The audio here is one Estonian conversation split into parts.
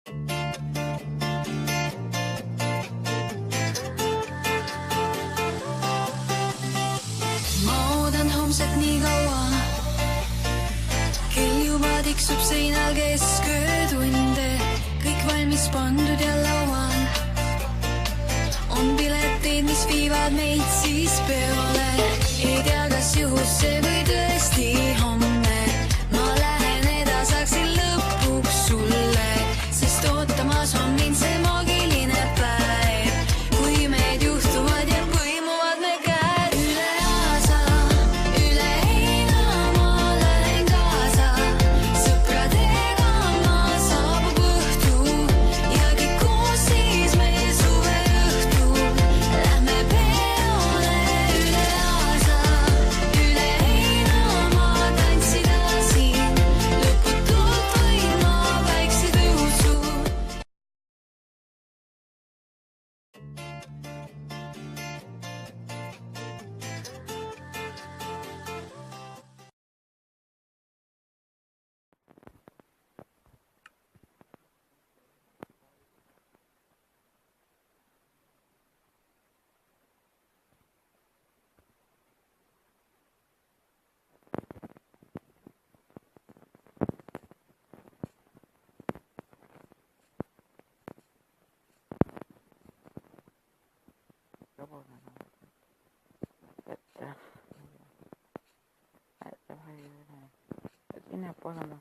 Ma oodan homset nii kaua, kell juba tiksub seinal kesköötunde, kõik valmis pandud ja laual on piletid, mis viivad meid siis peole. Ei tea, kas juhusse või tõesti homme ma lähen edasaksin lõpuks sulle, sest ootamas on mind see maagiline päev, kui meid juhtuvad ja põimuvad me käed. Üle aasa, üle heina ma lähen kaasa, sõpradega ma saabub õhtu ja kõik koos siis me suveõhtul lähme peole. Üle aasa, üle heina ma tantsida siin, lõputult võin ma väikse tõusu. Sinne polema.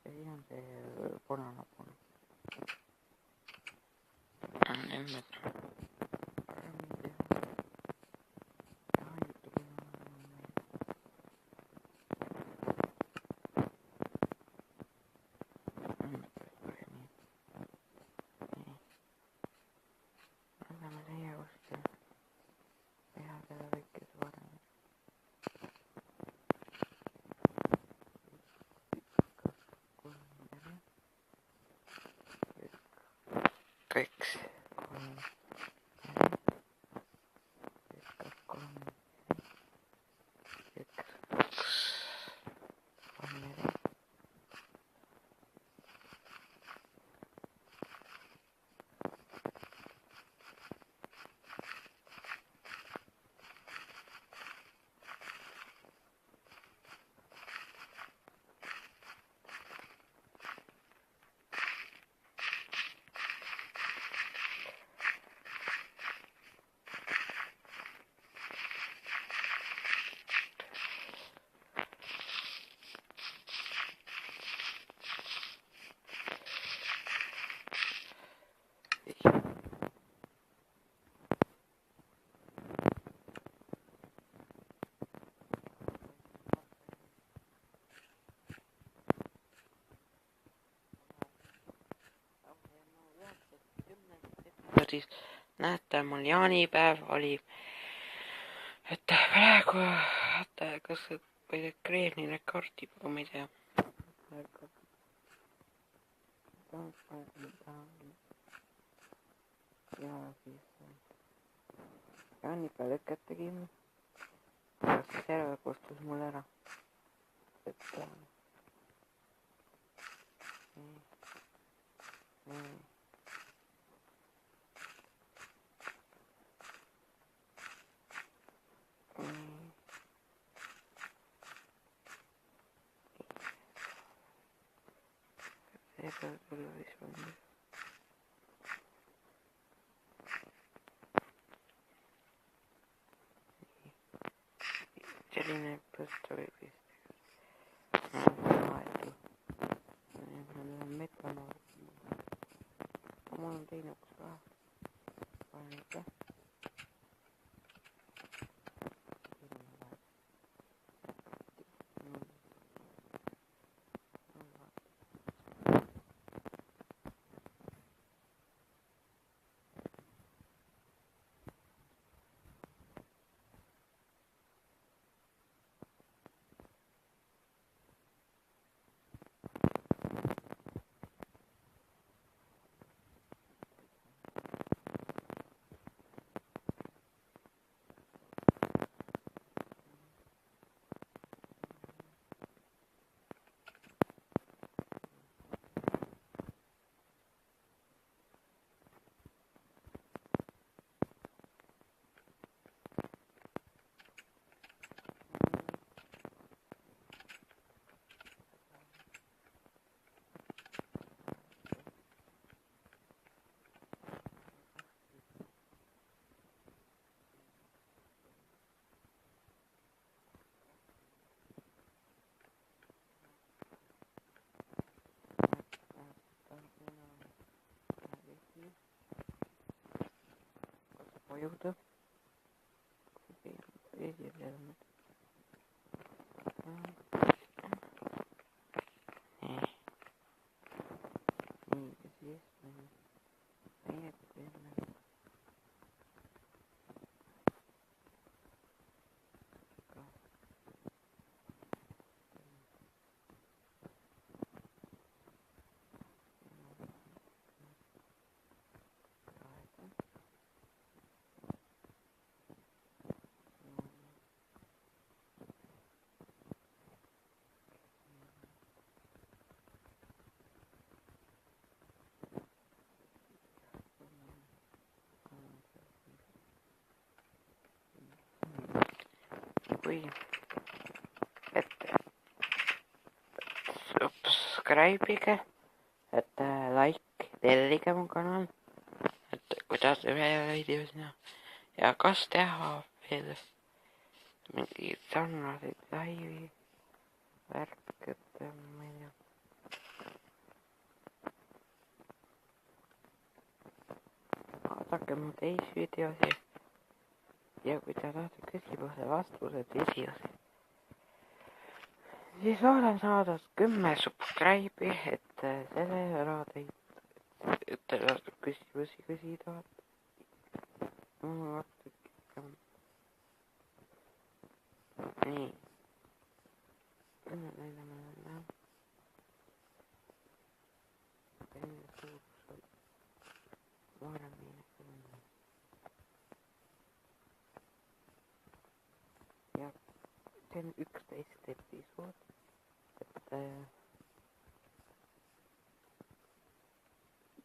Siin on see punane pune. Nüüd kõik siis näete, mul jaanipäev oli, et praegu kas või kreeni rekordib, aga ma ei tea. Ja siis jaanipäev lükket tegime ja siis terve kustus mul ära, et selline tõsta võib vist. Mul on teine uks ka. vajuda. Nii. Nii, ja siis meie teeme ka kui subscribe'ige, et like, tellige mu kanal, et kuidas ühe video sinna ja kas teha veel mingi sarnaseid laivi värk, et ma ei tea. Vaadake mu teisvideosi ja kui te tahate küsimuse vastused videosi, siis loodan saada 10 subscribe'i, et selle ära teid, et te saate küsimusi küsida. Nii. Ja teen 11 episood, et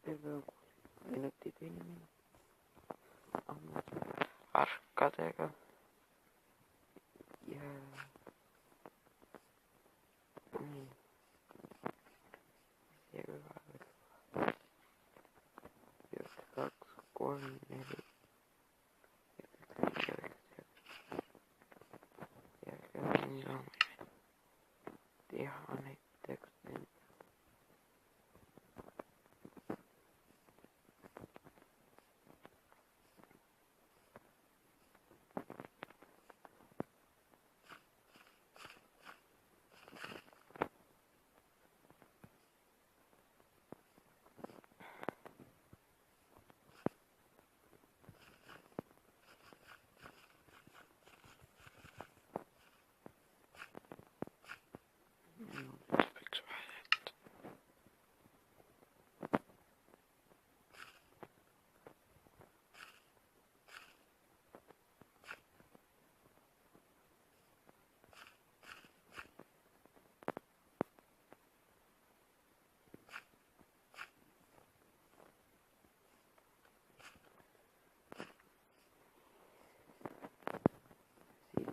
terve 6 minutit inimene arkadega ja nii. Ja kui vaadata 1, 2, 3, 4 teha näiteks siit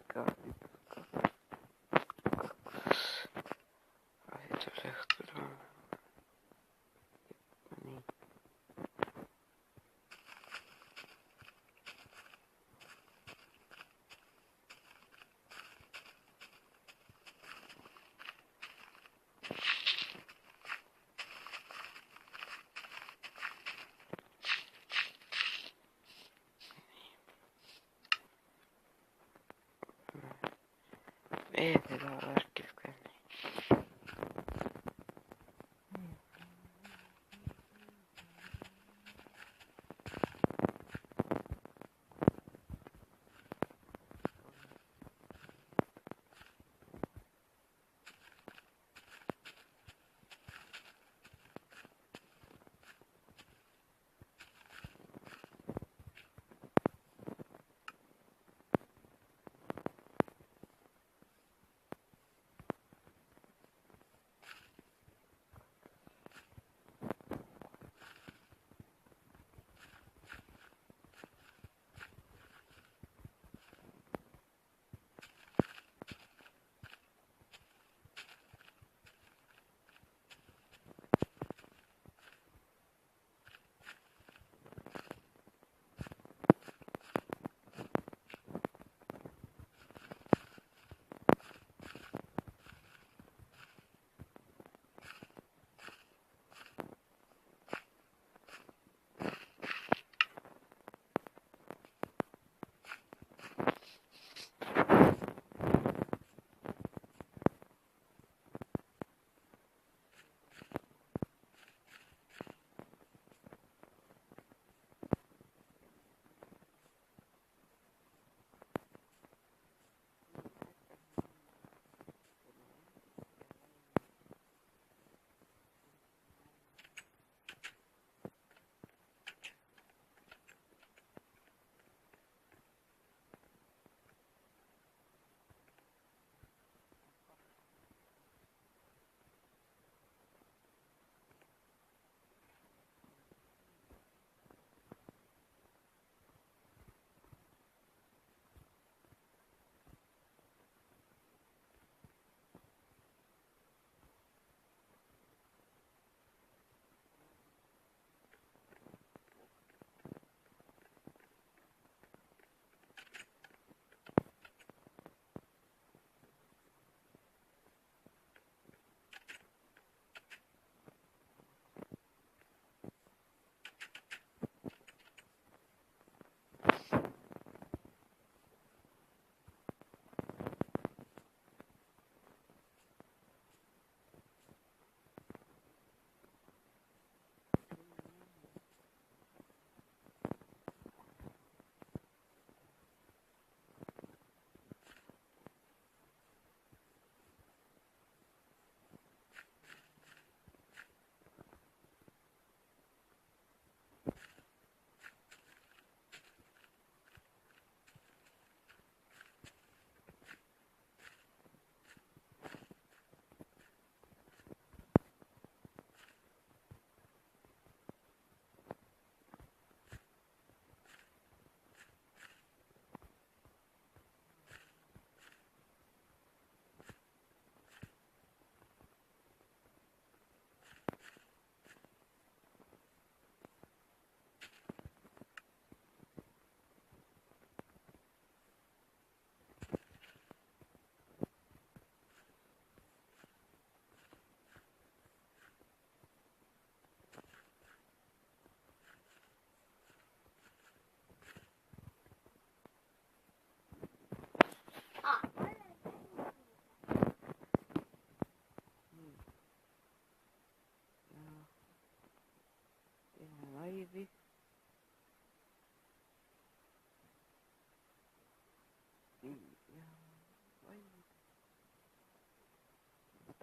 ka 1, 2, 2 nii. Seda värkis ka nii.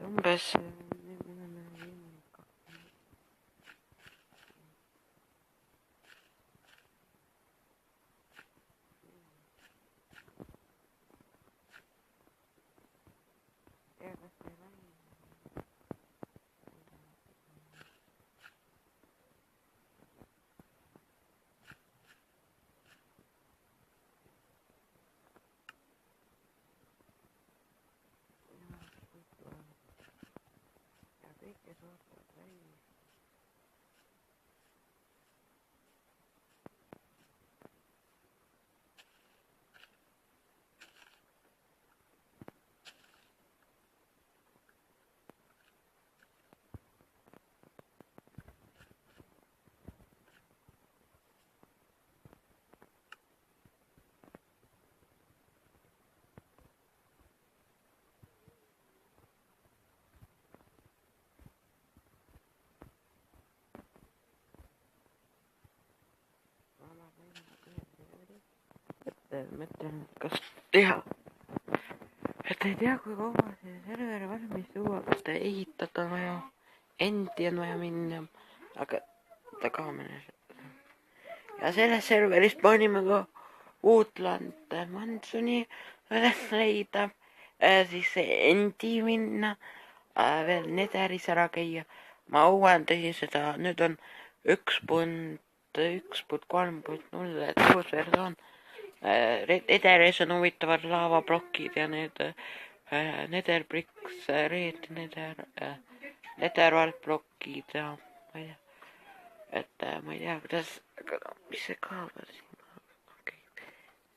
umbes mõtlen, kas teha, et ei tea, kui kaua see server valmis tuua, kas ta ehitada on vaja, endi on vaja minna, aga tagamine. Ja selles serveris panime ka Uutland Mansoni üles leida, siis endi minna, veel Netheris ära käia. Ma uuendasin seda, nüüd on 1.1.3.0, et uus versioon. Netheris on huvitavad laavablokid ja need Nether Bricks, Red Nether, Netherwald blokid ja ma ei tea, et ma ei tea, kuidas, mis see kaabel siin on, okei,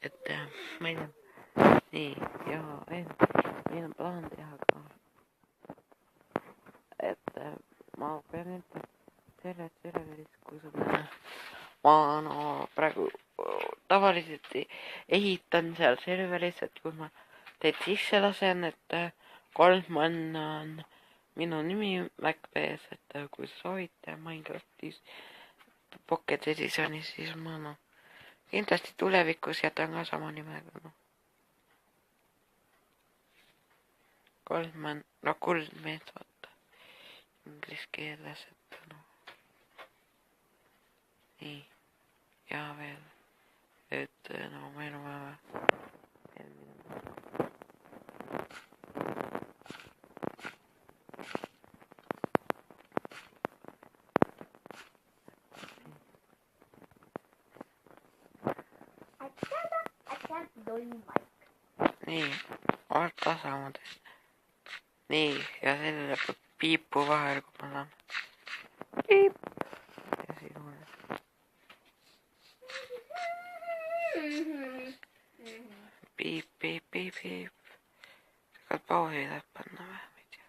et ma ei tea, nii, ja veel, meil on plaan teha ka, et ma pean ütlema, selles serveris, kus ma no praegu tavaliselt ehitan seal serveris, et kui ma teid sisse lasen, et 3 manna on minu nimi MacBees, et kui soovite Minecraftis Pocket Editionis, siis ma kindlasti tulevikus jätan ka sama nimega. 3 manna, kuldmees, vaata, inglise keeles, et nii, ja veel. Et no meil on vaja veel midagi. Nii, vaata samamoodi. Nii, ja sellele peab piipu vahel, kui ma saan. Piip! Ja siin on. Piip, piip, piip, piip. Saad pausi saab panna või? Ma ei tea.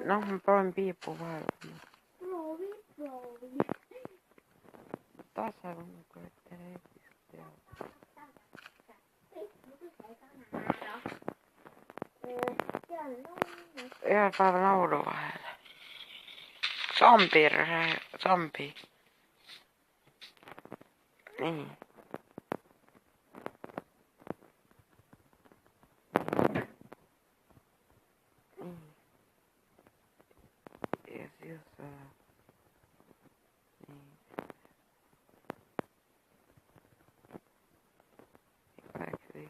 Noh, ma proovin piipu vahel panna. Proovi. Tasa on nagu tereetis teha. Ühel päeval laulu vahel. Zombi. Nii. Ja siis nii.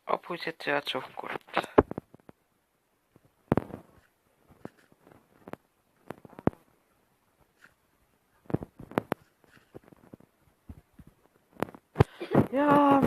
Hobused söövad suhkurt. Jaa,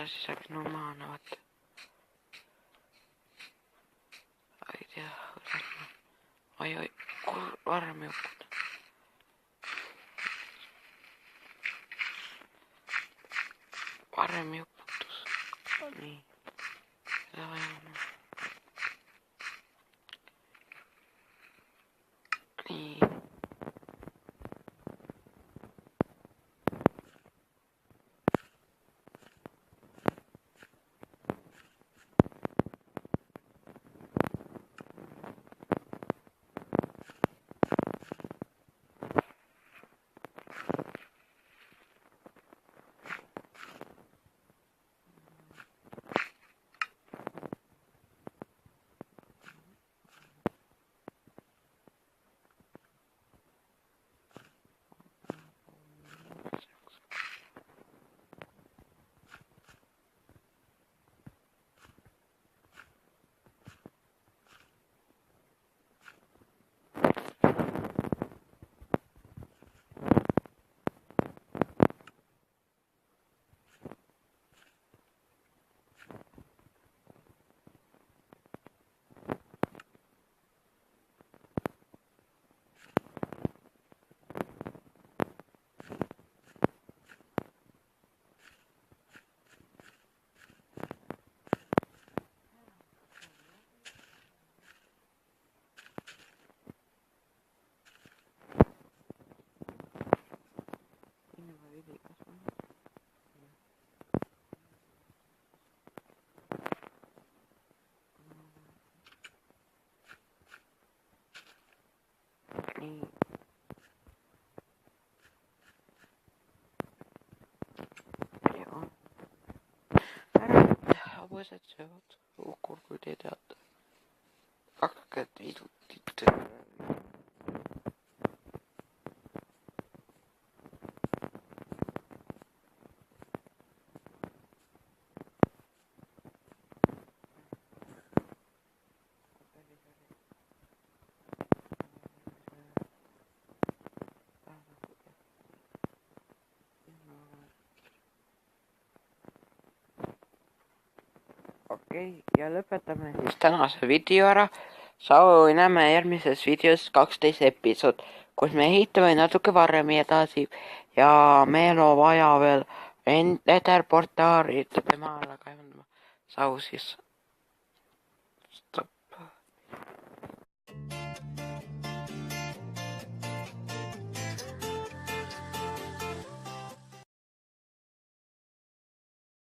siis läks normaalne, vaata. Ei tea, oi, varem jõukud. Varem jõukutus. Nii. Seda vajame. Nii. Nii. Joo. Hobused syövät kurkuiteita. Kakkat vitutit. Okei, ja lõpetame siis tänase video ära. Näeme järgmises videos 12 episood, kus me ehitame natuke varem edasi ja meil on vaja veel Netherportaali, tema alla kaevandama sau siis.